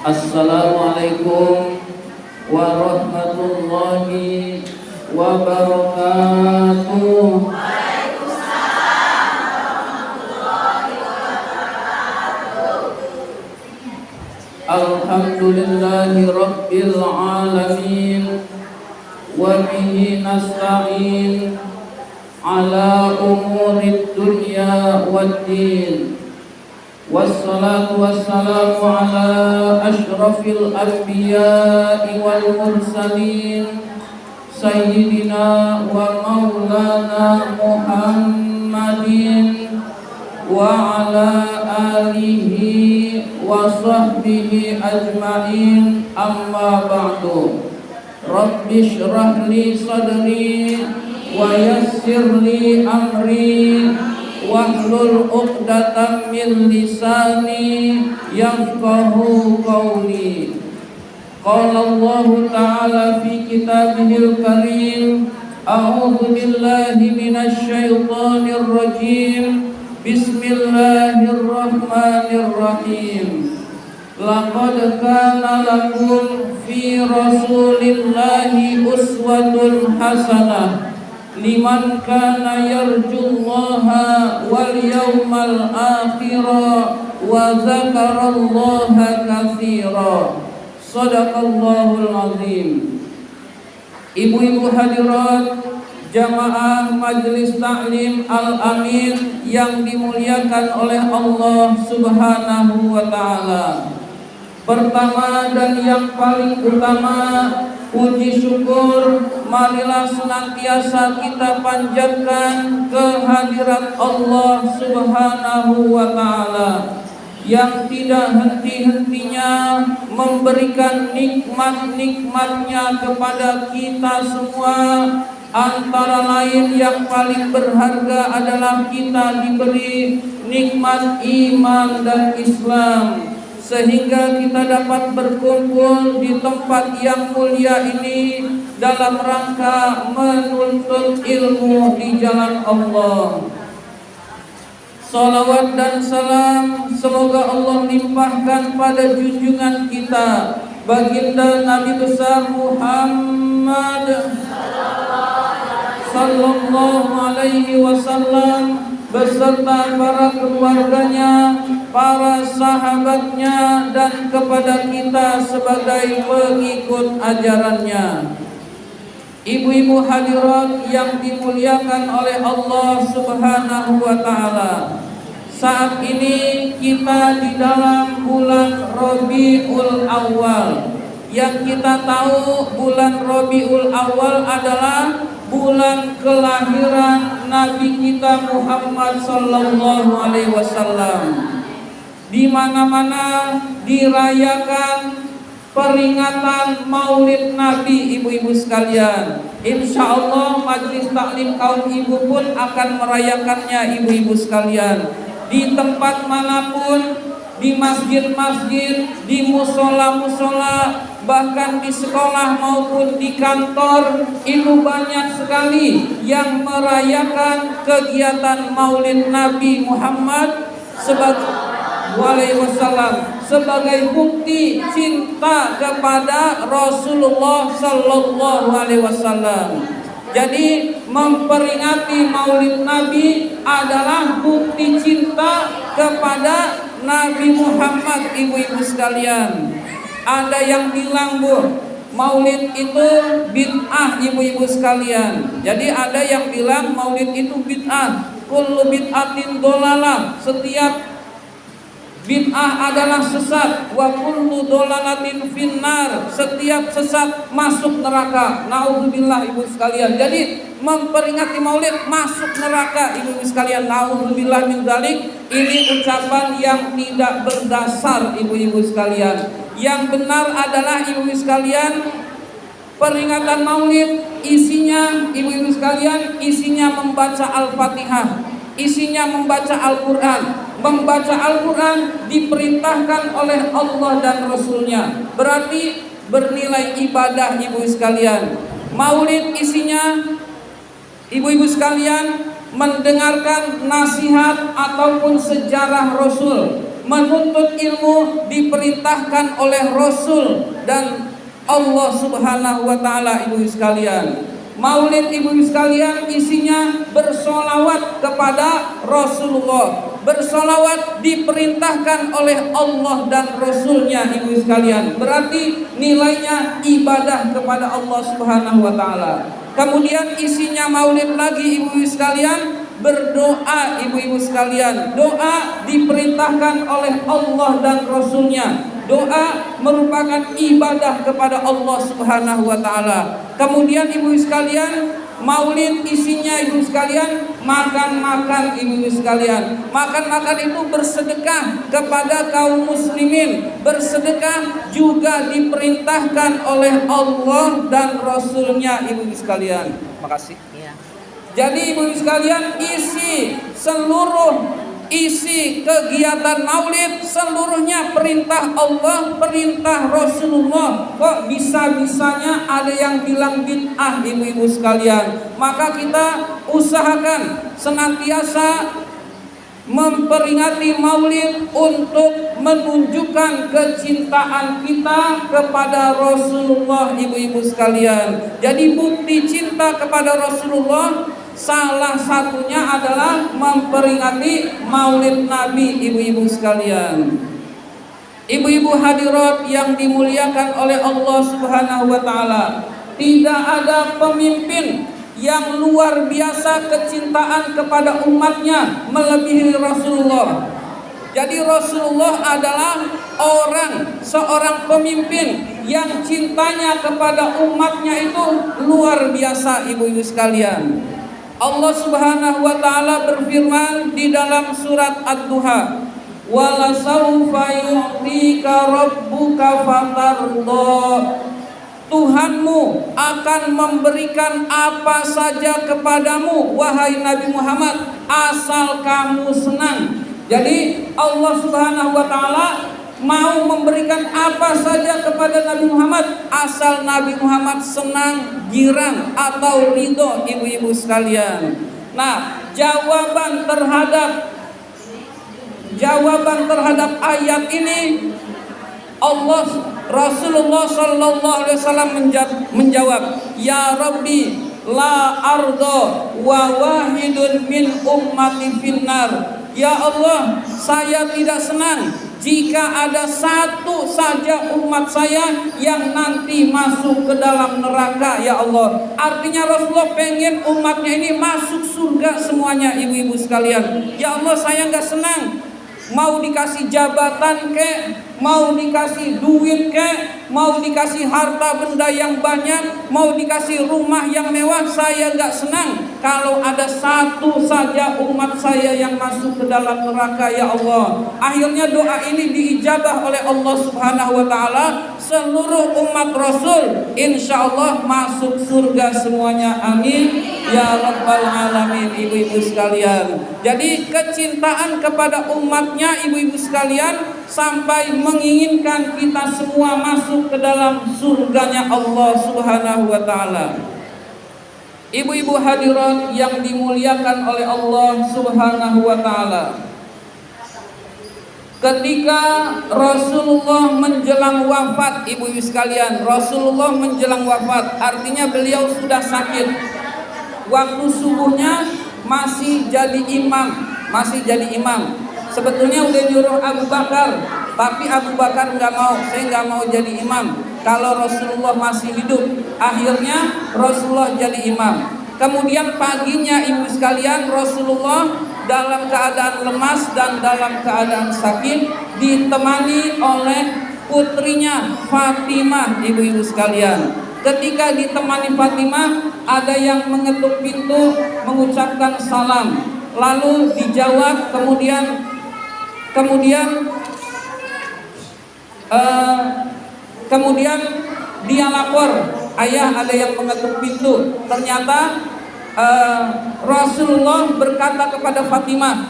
Assalamualaikum warahmatullahi wabarakatuh. Alhamdulillahi rabbil alamin, wa bihi nasta'in ala umurid dunya waddin. Wassalatu wassalamu ala ashrafil anbiya'i wal mursalin, sayyidina wa maulana Muhammadin wa ala alihi wa sahbihi ajma'in, amma ba'du. Rabbi shrah li sadri wa yassir li amri wahlul 'uqdatam min lisani yafqahu qawli. Qala Allah ta'ala fi kitabihil karim, a'udzu billahi minasy syaithanir rajim. Bismillahirrahmanirrahim. Laqad kana lakum fi rasulillahi uswatun hasanah liman kana yarjullaha wal yawmal akhira wa dzakarallaha katsira. Shadaqallahul azim. Ibu-ibu hadirat jamaah Majelis Taklim Al-Amin yang dimuliakan oleh Allah Subhanahu wa ta'ala. Pertama dan yang paling utama, puji syukur marilah senantiasa kita panjatkan kehadirat Allah Subhanahu wa ta'ala yang tidak henti-hentinya memberikan nikmat-nikmatnya kepada kita semua. Antara lain yang paling berharga adalah kita diberi nikmat iman dan Islam, sehingga kita dapat berkumpul di tempat yang mulia ini dalam rangka menuntut ilmu di jalan Allah. Salawat dan salam semoga Allah limpahkan pada junjungan kita baginda Nabi besar Muhammad sallallahu alaihi wasallam beserta para keluarganya, para sahabatnya, dan kepada kita sebagai pengikut ajarannya. Ibu-ibu hadirat yang dimuliakan oleh Allah Subhanahu wa ta'ala, saat ini kita di dalam bulan Rabiul Awal. Yang kita tahu bulan Rabiul Awal adalah bulan kelahiran Nabi kita Muhammad sallallahu alaihi wasallam. Di mana-mana dirayakan peringatan Maulid Nabi, ibu-ibu sekalian. Insya Allah Majelis Taklim kaum ibu pun akan merayakannya, ibu-ibu sekalian. Di tempat manapun, di masjid-masjid, di musola-musola, bahkan di sekolah maupun di kantor, itu banyak sekali yang merayakan kegiatan Maulid Nabi Muhammad sebagai bukti cinta kepada Rasulullah sallallahu alaihi wasallam. Jadi memperingati Maulid Nabi adalah bukti cinta kepada Nabi Muhammad, ibu-ibu sekalian. Ada yang bilang, Bu, Maulid itu bid'ah, ibu-ibu sekalian. Jadi ada yang bilang Maulid itu bid'ah. Kullu bid'atin dolalah, setiap bid'ah adalah sesat. Wa kullu dolalatin finnar, setiap sesat masuk neraka. Nauzubillah, ibu sekalian. Jadi memperingati Maulid masuk neraka, ibu sekalian. Nauzubillah min dzalik. Ini ucapan yang tidak berdasar, ibu-ibu sekalian. Yang benar adalah, ibu-ibu sekalian, peringatan Maulid isinya, ibu-ibu sekalian, isinya membaca Al-Fatihah, isinya membaca Al-Quran. Membaca Al-Quran diperintahkan oleh Allah dan Rasulnya, berarti bernilai ibadah, ibu sekalian. Maulid isinya, ibu-ibu sekalian, mendengarkan nasihat ataupun sejarah Rasul. Menuntut ilmu diperintahkan oleh Rasul dan Allah Subhanahu wa taala. Ibu sekalian, Maulid ibu sekalian isinya bersolawat kepada Rasulullah. Bersolawat diperintahkan oleh Allah dan Rasulnya ibu sekalian. Berarti nilainya ibadah kepada Allah Subhanahu wa taala. Kemudian isinya maulid lagi ibu sekalian, berdoa ibu-ibu sekalian. Doa diperintahkan oleh Allah dan Rasulnya. Doa merupakan ibadah kepada Allah Subhanahu wa taala. Kemudian ibu sekalian, maulid isinya ibu sekalian makan-makan ibu sekalian. Makan-makan itu bersedekah kepada kaum muslimin. Bersedekah juga diperintahkan oleh Allah dan Rasulnya ibu sekalian. Makasih. Jadi ibu sekalian, isi kegiatan maulid seluruhnya perintah Allah, perintah Rasulullah. Kok bisa-bisanya ada yang bilang bid'ah ibu-ibu sekalian? Maka kita usahakan senantiasa memperingati maulid untuk menunjukkan kecintaan kita kepada Rasulullah ibu-ibu sekalian. Jadi bukti cinta kepada Rasulullah salah satunya adalah memperingati maulid Nabi ibu-ibu sekalian. Ibu-ibu hadirat yang dimuliakan oleh Allah Subhanahu wa taala, tidak ada pemimpin yang luar biasa kecintaan kepada umatnya melebihi Rasulullah. Jadi Rasulullah adalah seorang pemimpin yang cintanya kepada umatnya itu luar biasa ibu-ibu sekalian. Allah Subhanahu wa taala berfirman di dalam surat Ad-Duha, "Wala sawfa yu'tika rabbuka fatarda." Tuhanmu akan memberikan apa saja kepadamu wahai Nabi Muhammad asal kamu senang. Jadi Allah Subhanahu wa taala mau memberikan apa saja kepada Nabi Muhammad asal Nabi Muhammad senang, girang atau ridho ibu-ibu sekalian. Nah, jawaban terhadap ayat ini Rasulullah sallallahu alaihi wasallam menjawab, "Ya Rabbi, la ardo wa wahidun min ummati finnar." Ya Allah, saya tidak senang jika ada satu saja umat saya yang nanti masuk ke dalam neraka ya Allah. Artinya Rasulullah pengen umatnya ini masuk surga semuanya ibu-ibu sekalian. Ya Allah, saya nggak senang mau dikasih jabatan kek, mau dikasih duit kek, mau dikasih harta benda yang banyak, mau dikasih rumah yang mewah, saya nggak senang kalau ada satu saja umat saya yang masuk ke dalam neraka ya Allah. Akhirnya doa ini diijabah oleh Allah Subhanahu wa taala. Seluruh umat Rasul insya Allah masuk surga semuanya, amin ya rabbal alamin ibu-ibu sekalian. Jadi kecintaan kepada umatnya ibu-ibu sekalian sampai menginginkan kita semua masuk ke dalam surganya Allah Subhanahu wa taala. Ibu-ibu hadirat yang dimuliakan oleh Allah Subhanahu wa taala, ketika Rasulullah menjelang wafat ibu-ibu sekalian, Rasulullah menjelang wafat artinya beliau sudah sakit. Waktu subuhnya masih jadi imam. Sebetulnya udah nyuruh Abu Bakar, tapi Abu Bakar nggak mau. Saya nggak mau jadi imam kalau Rasulullah masih hidup. Akhirnya Rasulullah jadi imam. Kemudian paginya ibu sekalian, Rasulullah dalam keadaan lemas dan dalam keadaan sakit ditemani oleh putrinya Fatimah ibu-ibu sekalian. Ketika ditemani Fatimah, ada yang mengetuk pintu mengucapkan salam, lalu dijawab, kemudian dia lapor, ayah ada yang mengetuk pintu. Ternyata Rasulullah berkata kepada Fatimah,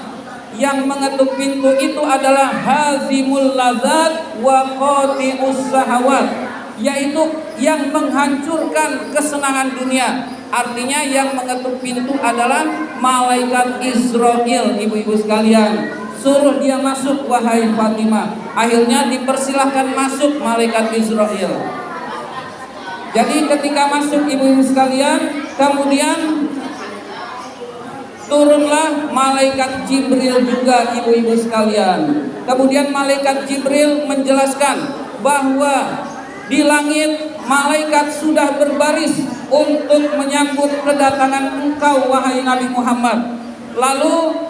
yang mengetuk pintu itu adalah hazimul lazat wa qati'us sahawat, yaitu yang menghancurkan kesenangan dunia. Artinya yang mengetuk pintu adalah malaikat Israel ibu-ibu sekalian. suruh dia masuk wahai Fatimah. Akhirnya dipersilahkan masuk malaikat Israil. Jadi ketika masuk ibu-ibu sekalian, kemudian turunlah malaikat Jibril juga ibu-ibu sekalian. Kemudian malaikat Jibril menjelaskan bahwa di langit malaikat sudah berbaris untuk menyambut kedatangan engkau wahai Nabi Muhammad. Lalu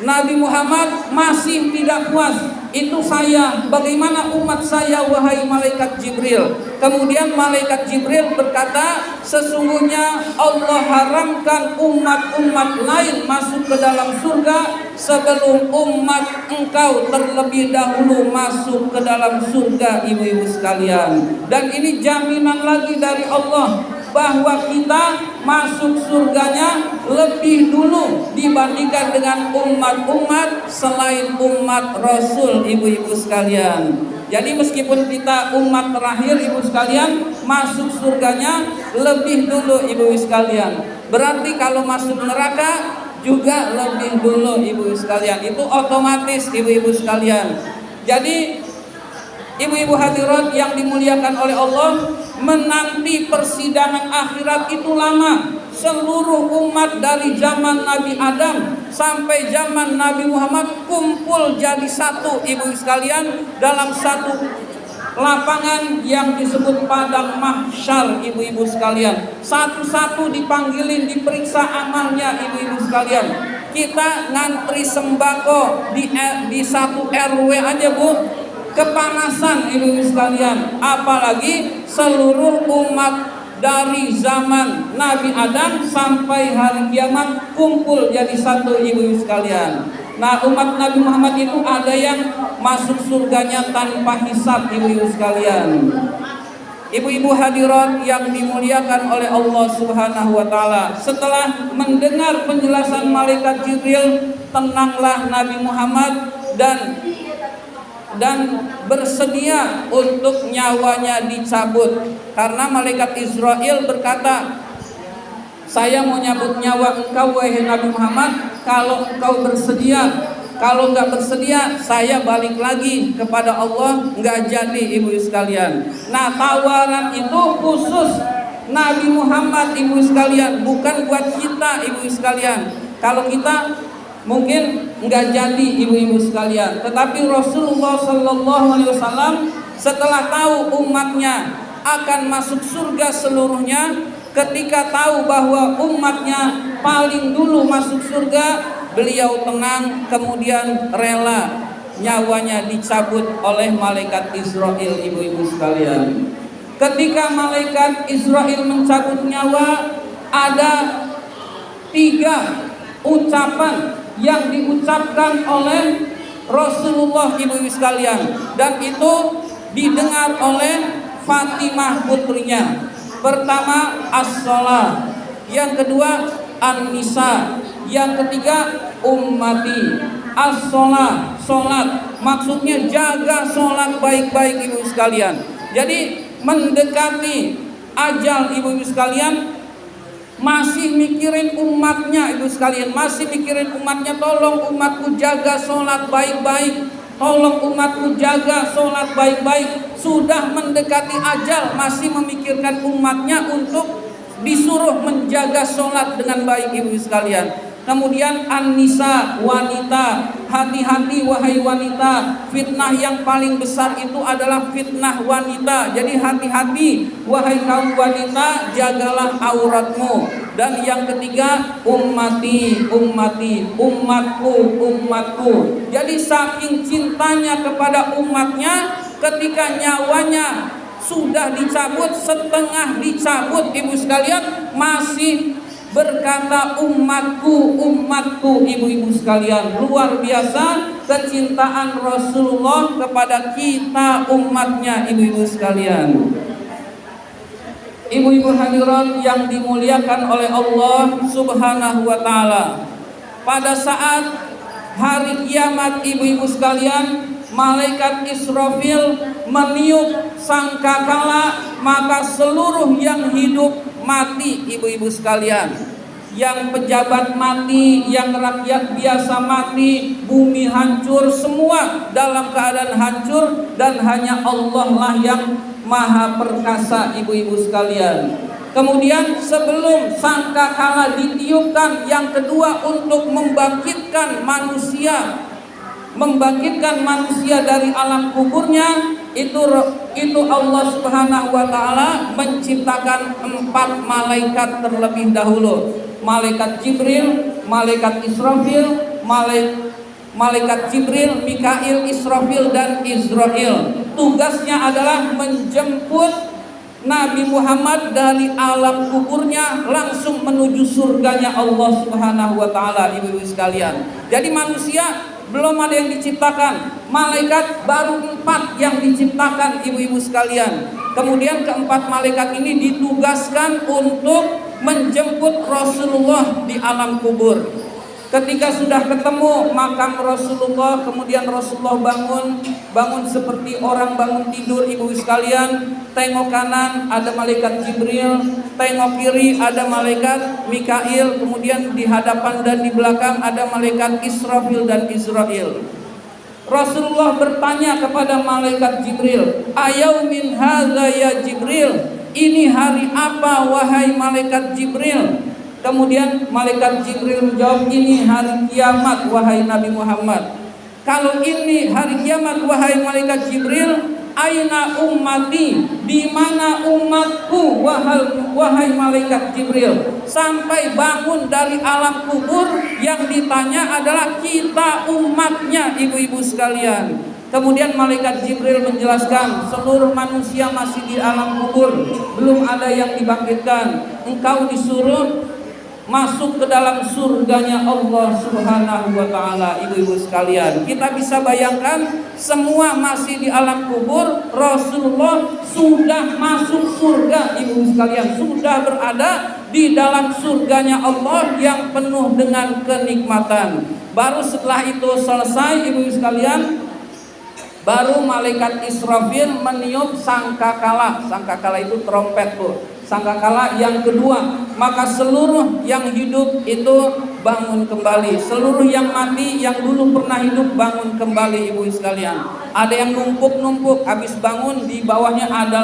Nabi Muhammad masih tidak puas. Itu saya, bagaimana umat saya wahai malaikat Jibril? Kemudian malaikat Jibril berkata, sesungguhnya Allah haramkan umat-umat lain masuk ke dalam surga sebelum umat engkau terlebih dahulu masuk ke dalam surga ibu-ibu sekalian. Dan ini jaminan lagi dari Allah bahwa kita masuk surganya lebih dulu dibandingkan dengan umat-umat selain umat Rasul ibu-ibu sekalian. Jadi meskipun kita umat terakhir ibu sekalian, masuk surganya lebih dulu ibu sekalian. Berarti kalau masuk neraka juga lebih dulu ibu sekalian. Itu otomatis ibu-ibu sekalian. Jadi ibu-ibu hadirat yang dimuliakan oleh Allah, menanti persidangan akhirat itu lama. Seluruh umat dari zaman Nabi Adam sampai zaman Nabi Muhammad kumpul jadi satu ibu sekalian dalam satu lapangan yang disebut padang mahsyar ibu-ibu sekalian. Satu-satu dipanggilin, diperiksa amalnya ibu-ibu sekalian. Kita ngantri sembako di satu RW aja bu, kepanasan ibu sekalian, apalagi seluruh umat dari zaman Nabi Adam sampai hari kiamat kumpul jadi satu ibu sekalian. Nah, umat Nabi Muhammad itu ada yang masuk surganya tanpa hisab ibu sekalian. Ibu-ibu hadirat yang dimuliakan oleh Allah Subhanahu wa taala, setelah mendengar penjelasan malaikat Jibril, tenanglah Nabi Muhammad dan bersedia untuk nyawanya dicabut, karena malaikat Israel berkata, saya mau nyabut nyawa engkau wahai Nabi Muhammad kalau engkau bersedia. Kalau nggak bersedia, saya balik lagi kepada Allah, nggak jadi ibu sekalian. Nah, tawaran itu khusus Nabi Muhammad ibu sekalian, bukan buat kita ibu sekalian. Kalau kita mungkin nggak jadi ibu-ibu sekalian, tetapi Rasulullah Shallallahu Alaihi Wasallam setelah tahu umatnya akan masuk surga seluruhnya, ketika tahu bahwa umatnya paling dulu masuk surga, beliau tenang, kemudian rela nyawanya dicabut oleh malaikat Israel ibu-ibu sekalian. Ketika malaikat Israel mencabut nyawa, ada 3 ucapan yang diucapkan oleh Rasulullah ibu-ibu sekalian, dan itu didengar oleh Fatimah putrinya. Pertama as-shalah, yang kedua an-nisa, yang ketiga ummati. As-shalah, sholat, maksudnya jaga sholat baik-baik ibu sekalian. Jadi mendekati ajal ibu sekalian, masih mikirin umatnya ibu sekalian, masih mikirin umatnya, tolong umatku jaga sholat baik-baik, tolong umatku jaga sholat baik-baik. Sudah mendekati ajal masih memikirkan umatnya untuk disuruh menjaga sholat dengan baik ibu sekalian. Kemudian an-nisa, wanita, hati-hati wahai wanita, fitnah yang paling besar itu adalah fitnah wanita. Jadi hati-hati wahai kaum wanita, jagalah auratmu. Dan yang ketiga ummati, umatku, umatku. Jadi saking cintanya kepada umatnya, ketika nyawanya sudah dicabut, setengah dicabut ibu sekalian, masih berkata umatku, umatku ibu-ibu sekalian. Luar biasa kecintaan Rasulullah kepada kita umatnya ibu-ibu sekalian. Ibu-ibu hadirat yang dimuliakan oleh Allah Subhanahu wa taala, pada saat hari kiamat ibu-ibu sekalian, malaikat Israfil meniup sangkakala, maka seluruh yang hidup mati ibu-ibu sekalian. yang pejabat mati, yang rakyat biasa mati, bumi hancur, semua dalam keadaan hancur, dan hanya Allah lah yang maha perkasa, ibu-ibu sekalian. Kemudian sebelum sangkakala ditiupkan, yang kedua untuk membangkitkan manusia dari alam kuburnya, itu Allah Subhanahu wa taala menciptakan 4 malaikat terlebih dahulu. Malaikat Jibril, malaikat Israfil, malaikat Jibril, Mikail, Israfil, dan Israel. Tugasnya adalah menjemput Nabi Muhammad dari alam kuburnya langsung menuju surganya Allah Subhanahu wa taala, ibu-ibu sekalian. Jadi manusia belum ada yang diciptakan, malaikat baru 4 yang diciptakan, ibu-ibu sekalian. Kemudian keempat malaikat ini ditugaskan untuk menjemput Rasulullah di alam kubur. Ketika sudah ketemu makam Rasulullah, kemudian Rasulullah bangun seperti orang bangun tidur, ibu sekalian. Tengok kanan ada malaikat Jibril, tengok kiri ada malaikat Mikail, kemudian di hadapan dan di belakang ada malaikat Israfil dan Israel. Rasulullah bertanya kepada malaikat Jibril, "Ayaumin hadza ya Jibril?" Ini hari apa wahai malaikat Jibril? Kemudian malaikat Jibril menjawab, "Ini hari kiamat wahai Nabi Muhammad." Kalau ini hari kiamat wahai malaikat Jibril, aina ummati, di mana umatku wahai malaikat Jibril? Sampai bangun dari alam kubur, yang ditanya adalah kita umatnya, ibu-ibu sekalian. Kemudian malaikat Jibril menjelaskan, seluruh manusia masih di alam kubur, belum ada yang dibangkitkan. Engkau disuruh masuk ke dalam surganya Allah Subhanahu wa taala, ibu-ibu sekalian. Kita bisa bayangkan, semua masih di alam kubur, Rasulullah sudah masuk surga, ibu-ibu sekalian, sudah berada di dalam surganya Allah yang penuh dengan kenikmatan. Baru setelah itu selesai, ibu-ibu sekalian, baru malaikat Israfil meniup sangkakala. Sangkakala itu trompet, Bu. Sangkakala yang kedua, maka seluruh yang hidup itu bangun kembali. Seluruh yang mati, yang dulu pernah hidup, bangun kembali, ibu sekalian. Ada yang numpuk-numpuk, habis bangun di bawahnya ada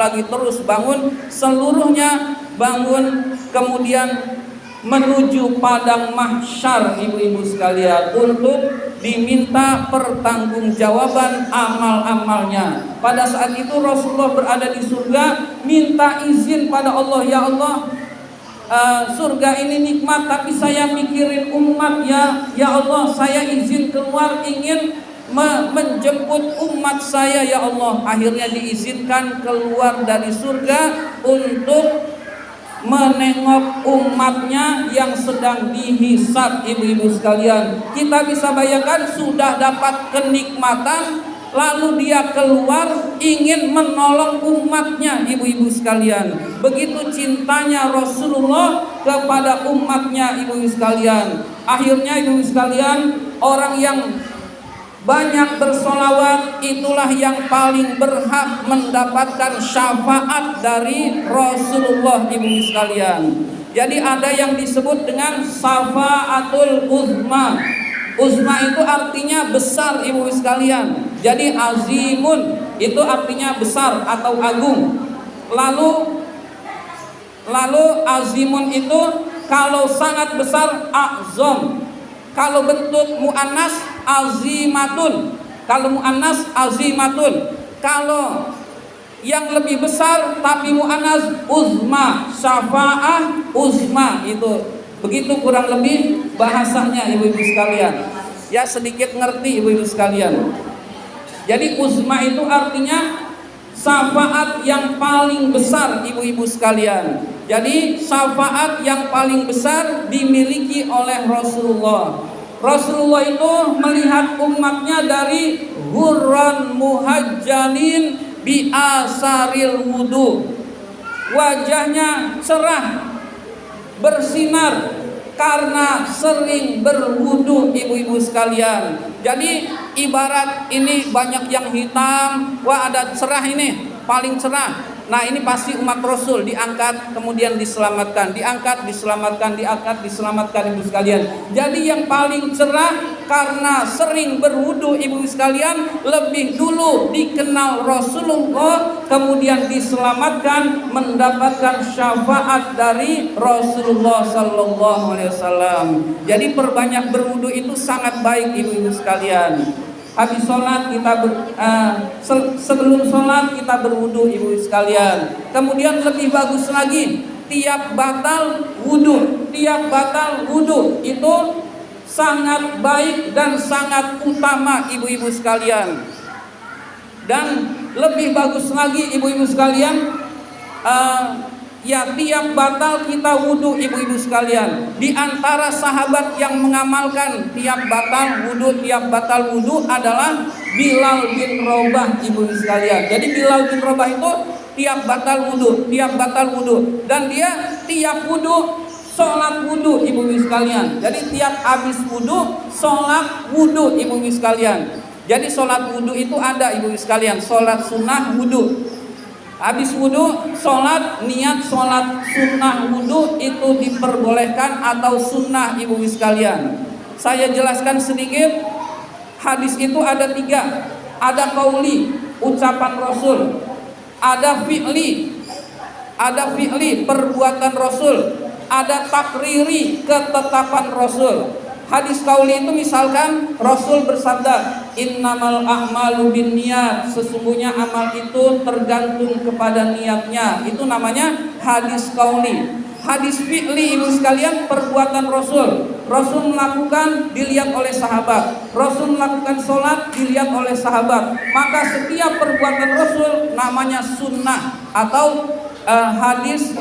lagi terus bangun. Seluruhnya bangun, kemudian menuju padang mahsyar, ibu-ibu sekalian, untuk diminta pertanggungjawaban amal-amalnya. Pada saat itu Rasulullah berada di surga, minta izin pada Allah, "Ya Allah, surga ini nikmat, tapi saya mikirin umat, ya Allah, saya izin keluar, ingin menjemput umat saya, ya Allah." Akhirnya diizinkan keluar dari surga untuk menengok umatnya yang sedang dihisab, ibu-ibu sekalian. Kita bisa bayangkan, sudah dapat kenikmatan, lalu dia keluar ingin menolong umatnya, ibu-ibu sekalian. Begitu cintanya Rasulullah kepada umatnya, ibu-ibu sekalian. Akhirnya, ibu-ibu sekalian, orang yang banyak bersolawat itulah yang paling berhak mendapatkan syafaat dari Rasulullah, ibu sekalian. Jadi ada yang disebut dengan syafaatul uzma. Uzma itu artinya besar, ibu sekalian. Jadi azimun itu artinya besar atau agung. Lalu azimun itu kalau sangat besar azam. Kalau bentuk muannas azimatun. Kalau muannas azimatun. Kalau yang lebih besar tapi muannas uzma, syafa'ah uzma, itu. Begitu kurang lebih bahasanya, ibu-ibu sekalian. Ya, sedikit ngerti, ibu-ibu sekalian. Jadi uzma itu artinya syafaat yang paling besar, ibu-ibu sekalian. Jadi syafaat yang paling besar dimiliki oleh Rasulullah. Rasulullah itu melihat umatnya dari hurran muhajjalin bi asaril wudu. Wajahnya cerah, bersinar karena sering berwudu, ibu-ibu sekalian. Jadi ibarat ini banyak yang hitam, wah ada cerah ini, paling cerah. Nah ini pasti umat Rasul diangkat kemudian diselamatkan, diangkat diselamatkan, diangkat diselamatkan ibu sekalian. Jadi yang paling cerah karena sering berwudu ibu sekalian, lebih dulu dikenal Rasulullah, kemudian diselamatkan, mendapatkan syafaat dari Rasulullah Sallallahu Alaihi Wasallam. Jadi perbanyak berwudu itu sangat baik ibu-ibu sekalian. Habis sholat kita sebelum sholat kita berwudu ibu sekalian. Kemudian lebih bagus lagi tiap batal wudu itu sangat baik dan sangat utama ibu-ibu sekalian. Dan lebih bagus lagi ibu-ibu sekalian, ya tiap batal kita wudu ibu-ibu sekalian. Di antara sahabat yang mengamalkan tiap batal wudu adalah Bilal bin Rabah ibu-ibu sekalian. Jadi Bilal bin Rabah itu tiap batal wudu dan dia tiap wudu sholat wudu ibu-ibu sekalian. Jadi tiap habis wudu sholat wudu ibu-ibu sekalian. Jadi sholat wudu itu ada ibu-ibu sekalian, sholat sunnah wudu. Habis wudu, sholat, niat sholat sunnah wudu itu diperbolehkan atau sunnah ibu sekalian. Saya jelaskan sedikit. Hadis itu ada 3. Ada qauli, ucapan Rasul. Ada fi'li, perbuatan Rasul. Ada takriri, ketetapan Rasul. Hadis qauli itu misalkan Rasul bersabda, innamal a'malu binniyat, sesungguhnya amal itu tergantung kepada niatnya. Itu namanya hadis qauli. Hadis fi'li ibu sekalian, perbuatan Rasul. Rasul melakukan, dilihat oleh sahabat. Rasul melakukan sholat, dilihat oleh sahabat. Maka setiap perbuatan Rasul namanya sunnah atau hadis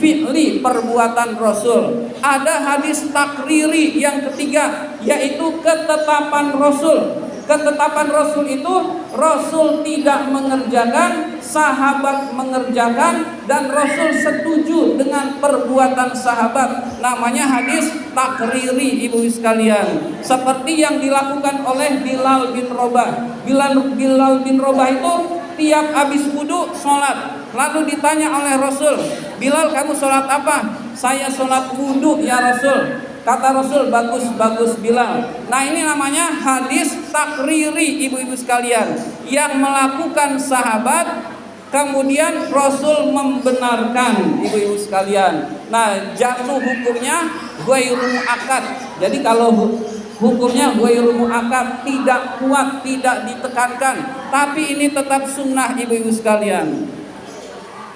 fi'li, perbuatan Rasul. Ada hadis takriri yang ketiga, yaitu ketetapan Rasul. Ketetapan Rasul itu Rasul tidak mengerjakan, sahabat mengerjakan, dan Rasul setuju dengan perbuatan sahabat. Namanya hadis takriri ibu sekalian. Seperti yang dilakukan oleh Bilal bin Rabah. Bilal bin Rabah itu tiap habis wudu sholat. Lalu ditanya oleh Rasul, Bilal kamu sholat apa? Saya sholat wudu ya Rasul. Kata Rasul, bagus Bilal. Nah ini namanya hadis takriri ibu-ibu sekalian, yang melakukan sahabat kemudian Rasul membenarkan ibu-ibu sekalian. Nah jatuh hukumnya ghairu mu'akkad. Jadi kalau hukumnya ghairu mu'akkad, tidak kuat, tidak ditekankan, tapi ini tetap sunnah ibu-ibu sekalian.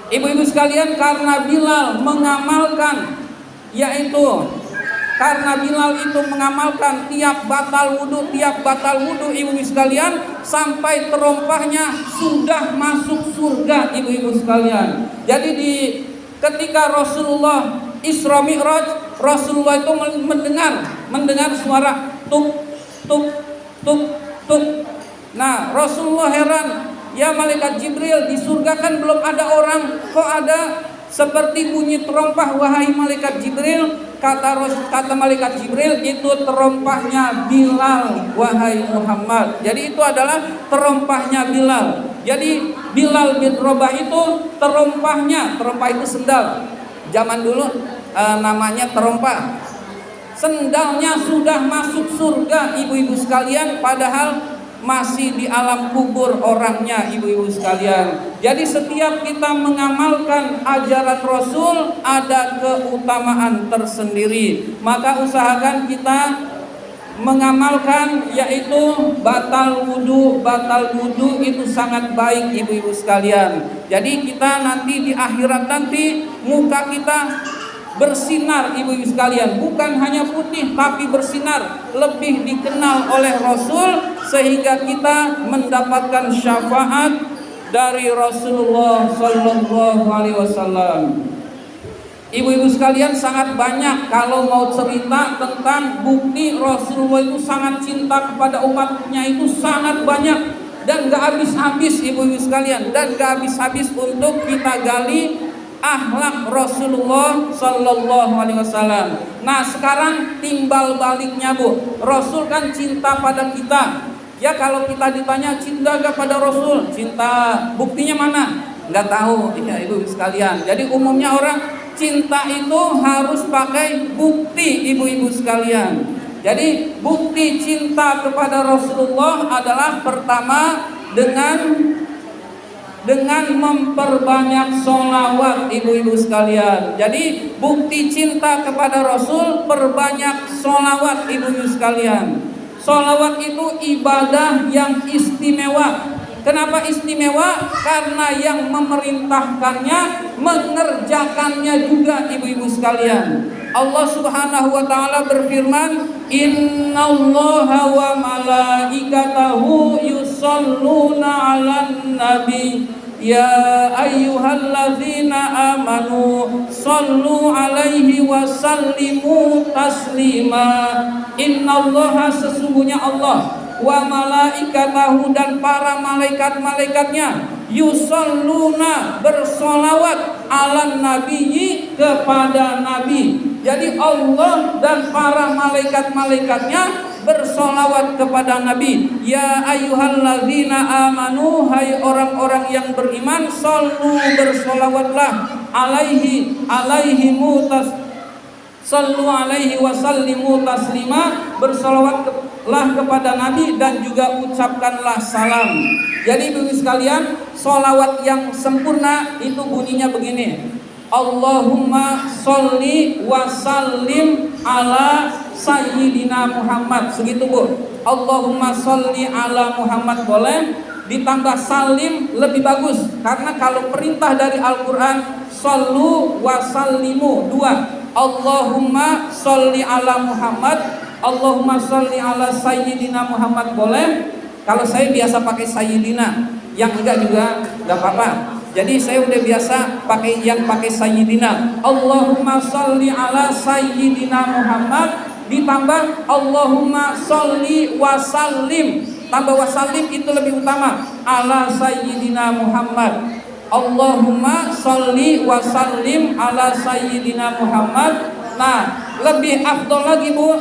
Ibu-ibu sekalian, karena Bilal mengamalkan, karena Bilal itu mengamalkan tiap batal wudu ibu-ibu sekalian, sampai terompahnya sudah masuk surga ibu-ibu sekalian. Jadi ketika Rasulullah Isra Mi'raj, Rasulullah itu mendengar suara tuk tuk tuk tuk. Nah Rasulullah heran, ya malaikat Jibril, di surga kan belum ada orang, kok ada seperti bunyi terompah wahai malaikat Jibril? Kata malaikat Jibril, itu terompahnya Bilal wahai Muhammad. Jadi itu adalah terompahnya Bilal. Jadi Bilal bin Rabah itu terompah itu sendal. Zaman dulu namanya terompah. Sendalnya sudah masuk surga ibu-ibu sekalian, padahal masih di alam kubur orangnya ibu-ibu sekalian. Jadi setiap kita mengamalkan ajaran Rasul ada keutamaan tersendiri. Maka usahakan kita mengamalkan, yaitu batal wudu itu sangat baik ibu-ibu sekalian. Jadi kita nanti di akhirat nanti muka kita bersinar ibu-ibu sekalian, bukan hanya putih tapi bersinar, lebih dikenal oleh Rasul, sehingga kita mendapatkan syafaat dari Rasulullah Sallallahu Alaihi Wasallam. Ibu-ibu sekalian, sangat banyak kalau mau cerita tentang bukti Rasulullah itu sangat cinta kepada umatnya, itu sangat banyak dan gak habis-habis ibu-ibu sekalian, dan gak habis-habis untuk kita gali akhlak Rasulullah Sallallahu Alaihi Wasallam. Nah sekarang timbal baliknya Bu, Rasul kan cinta pada kita. Ya kalau kita ditanya cinta gak pada Rasul, cinta, buktinya mana? Nggak tahu, ya ibu sekalian. Jadi umumnya orang cinta itu harus pakai bukti ibu-ibu sekalian. Jadi bukti cinta kepada Rasulullah adalah pertama dengan memperbanyak sholawat ibu-ibu sekalian. Jadi bukti cinta kepada Rasul, perbanyak sholawat ibu-ibu sekalian. Sholawat itu ibadah yang istimewa. Kenapa istimewa? Karena yang memerintahkannya, mengerjakannya juga ibu-ibu sekalian. Allah Subhanahu wa taala berfirman, "Innallaha wa malaikatahu yusholluna 'alan nabi ya ayyuhalladzina amanu shollu 'alaihi wa sallimu taslima." Innallaha, sesungguhnya Allah, wa malaikatahu, dan para malaikat-malaikatnya, yusholluna, bersolawat, alan nabiyyi, kepada nabi. Jadi Allah dan para malaikat-malaikatnya bersolawat kepada nabi. Ya ayyuhalladzina amanu, hai orang-orang yang beriman, shollu, bersolawatlah, sallu alaihi wa sallimu taslima, bersolawatlah kepada Nabi dan juga ucapkanlah salam. Jadi ibu sekalian, solawat yang sempurna itu bunyinya begini: Allahumma sholli wa sallim ala sayyidina Muhammad. Segitu bu. Allahumma sholli ala Muhammad boleh, ditambah salim lebih bagus, karena kalau perintah dari Al-Quran shollu wa sallimu dua. Allahumma sholli ala Muhammad, Allahumma sholli ala sayyidina Muhammad boleh. Kalau saya biasa pakai sayyidina, yang enggak juga enggak apa-apa. Jadi saya udah biasa pakai sayyidina. Allahumma sholli ala sayyidina Muhammad, ditambah Allahumma sholli wa sallim, tambah wa sallim itu lebih utama, ala sayyidina Muhammad. Allahumma sholli wa sallim ala sayyidina Muhammad. Nah, lebih afdol lagi bu,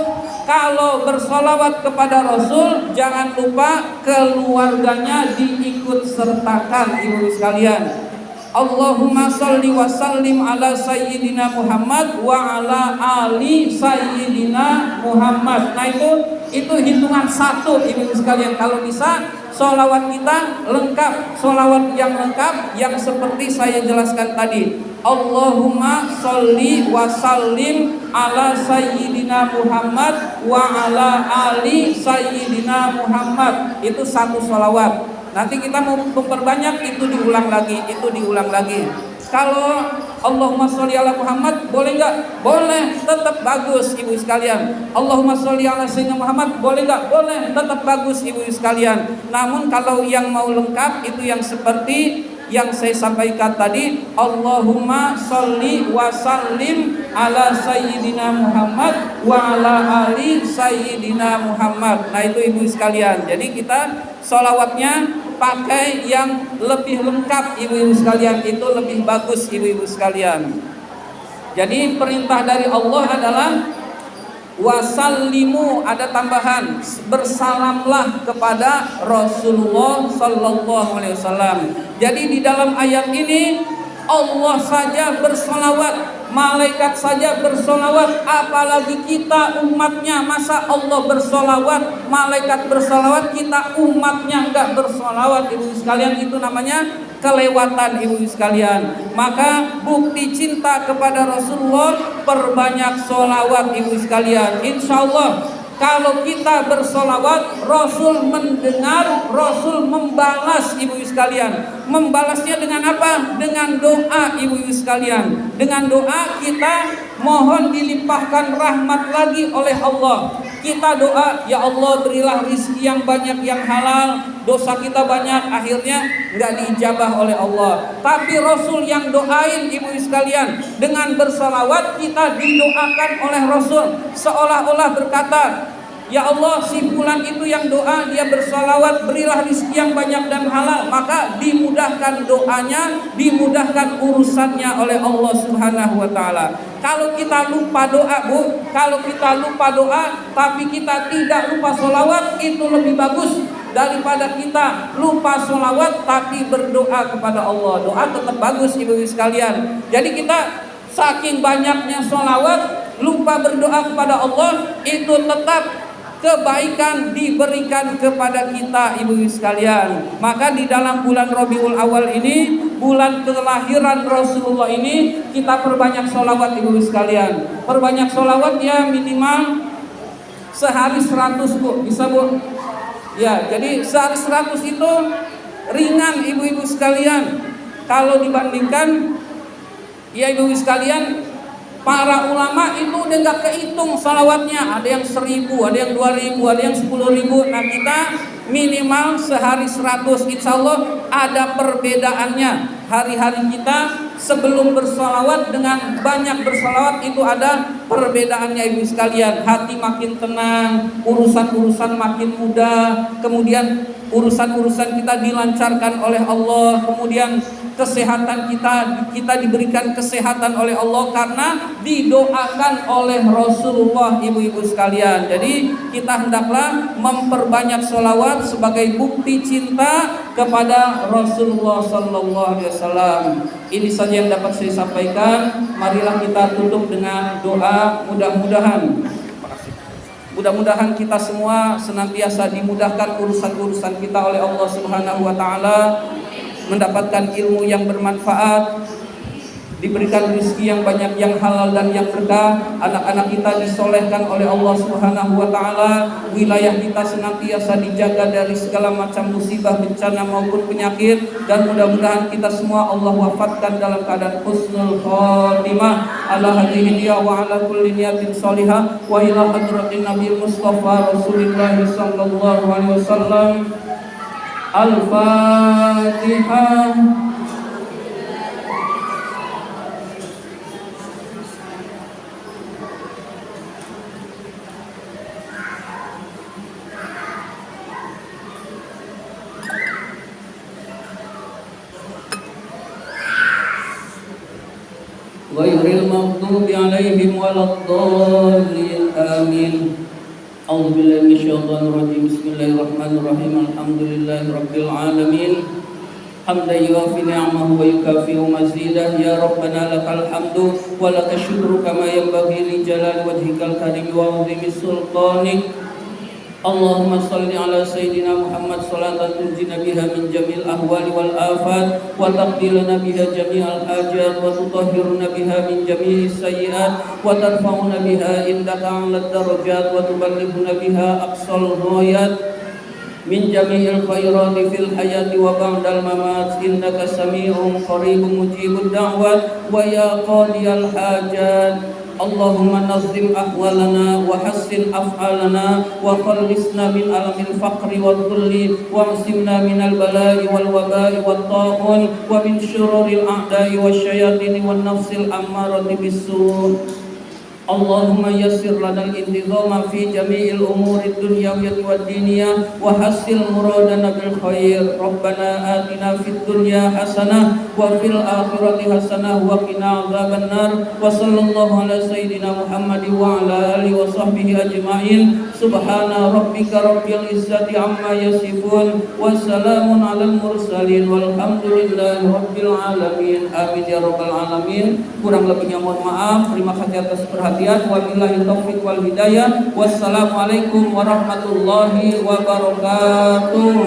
kalau bersolawat kepada Rasul, jangan lupa keluarganya diikut sertakan ibu sekalian. Allahumma sholli wa sallim ala sayyidina Muhammad wa ala ali sayyidina Muhammad. Nah itu hitungan satu ibu sekalian. Kalau bisa sholawat kita lengkap, sholawat yang lengkap yang seperti saya jelaskan tadi. Allahumma sholli wa sallim ala sayyidina Muhammad wa ala ali sayyidina Muhammad. Itu satu sholawat. Nanti kita mau memperbanyak, itu diulang lagi. Kalau Allahumma sholli ala Muhammad boleh nggak? Boleh, tetap bagus ibu sekalian. Allahumma sholli ala sayyidina Muhammad boleh nggak? Boleh, tetap bagus ibu sekalian. Namun kalau yang mau lengkap itu yang seperti yang saya sampaikan tadi, Allahumma sholli wa sallim ala sayyidina Muhammad wa ala ali sayyidina Muhammad. Nah itu ibu sekalian. Jadi kita sholawatnya pakai yang lebih lengkap ibu-ibu sekalian, itu lebih bagus ibu-ibu sekalian. Jadi perintah dari Allah adalah wasallimu, ada tambahan, bersalamlah kepada Rasulullah sallallahu alaihi wasallam. Jadi di dalam ayat ini Allah saja bersolawat, malaikat saja bersolawat, apalagi kita umatnya. Masa Allah bersolawat, malaikat bersolawat, kita umatnya enggak bersolawat ibu sekalian, itu namanya kelewatan ibu sekalian. Maka bukti cinta kepada Rasulullah, perbanyak solawat ibu sekalian. Insya Allah kalau kita bersolawat, Rasul mendengar, Rasul membalas ibu sekalian. Membalasnya dengan apa? Dengan doa ibu sekalian. Dengan doa kita mohon dilimpahkan rahmat lagi oleh Allah. Kita doa, ya Allah berilah rizki yang banyak yang halal. Dosa kita banyak, akhirnya nggak diijabah oleh Allah. Tapi Rasul yang doain ibu sekalian. Dengan bersolawat kita didoakan oleh Rasul, seolah-olah berkata, ya Allah, si fulan itu yang doa, dia bersolawat, berilah rezeki yang banyak dan halal. Maka dimudahkan doanya, dimudahkan urusannya oleh Allah Subhanahu wa ta'ala. Kalau kita lupa doa bu, kalau kita lupa doa tapi kita tidak lupa solawat, itu lebih bagus. daripada kita lupa sholawat tapi berdoa kepada Allah. Doa tetap bagus ibu-ibu sekalian. Jadi kita saking banyaknya sholawat lupa berdoa kepada Allah, itu tetap kebaikan diberikan kepada kita ibu-ibu sekalian. Maka di dalam bulan Rabiul Awal ini, bulan kelahiran Rasulullah ini, kita perbanyak sholawat ibu-ibu sekalian. Perbanyak sholawat ya, minimal sehari 100 bu, bisa bu? Ya, jadi sehari 100 itu ringan ibu-ibu sekalian. Kalau dibandingkan ya ibu-ibu sekalian, para ulama itu udah gak kehitung salawatnya. Ada yang 1000, ada yang 2000, ada yang 10.000. Nah kita minimal sehari 100. Insya Allah ada perbedaannya. Hari-hari kita sebelum bersalawat dengan banyak bersalawat itu ada perbedaannya ibu sekalian. Hati makin tenang, urusan-urusan makin mudah, kemudian urusan-urusan kita dilancarkan oleh Allah, kemudian kesehatan kita diberikan kesehatan oleh Allah karena didoakan oleh Rasulullah ibu-ibu sekalian. Jadi kita hendaklah memperbanyak sholawat sebagai bukti cinta kepada Rasulullah Sallallahu Alaihi Wasallam. Ini saja yang dapat saya sampaikan. Marilah kita tutup dengan doa. Mudah-mudahan kita semua senantiasa dimudahkan urusan-urusan kita oleh Allah Subhanahu wa taala, mendapatkan ilmu yang bermanfaat, diberikan rezeki yang banyak, yang halal dan yang berkah, anak-anak kita disolehkan oleh Allah Subhanahu wa taala, wilayah kita senantiasa dijaga dari segala macam musibah, bencana maupun penyakit, dan mudah-mudahan kita semua Allah wafatkan dalam keadaan husnul khotimah ala hadhihi wa ala kulli niyatin shalihah wa ila hadratin Nabi Mustafa Rasulullah sallallahu alaihi wasallam. Al-Fatihah. Ghairil maghdubi alaihim waladdallin. Amin. A'udzu billahi minasyaitonir rajim. Bismillahirrahmanirrahim. Alhamdulillahi rabbil alamin. Hamdan yuwafi ni'amahu wa yukafi'u mazidah. Ya Rabbana lakal hamdu wa lakal syukru kama yanbaghi li jalali wajhikal karim wa 'azimi sultanik. Allahumma salli ala Sayyidina Muhammad salatan tunjina biha min jamil ahwali wal afat wa taqdilana biha jami'al hajat wa tutahhiruna biha min jami'is sayyi'at wa tarfa'una biha indaka 'alad darajat wa tuballighuna biha aqsal ghayat min jami'il khairati fil hayati wa ba'dal mamat. Innaka sami'un qaribun mujibud da'wat wa ya qadiyal hajat. Allahumma nazim ahwalana wa hassin af'alana wa khallisna min alamil faqri wal dhulli wa asimna minal bala'i wal waba'i wat ta'un wa min syururil a'da'i wasyayatini wan nafsil ammarati bisu'. Allahumma yassir lana al-intizama fi jami'il umuri dunyawiyyati wad diniyah wa hassil muradana bil khair. Rabbana atina fid dunya hasanah wa fil akhirati hasanah wa qina adzabannar. Wa sallallahu ala sayyidina Muhammad wa ala alihi wa sahbihi ajma'in. Subhana rabbika rabbil izzati amma yasifun wa salamun alal mursalin walhamdulillahi rabbil alamin. Amin ya rabbal alamin. Kurang lebihnya mohon maaf. Terima kasih atas perhatian. Wabillahi taufiq wal hidayah. Wassalamualaikum warahmatullahi wabarakatuh.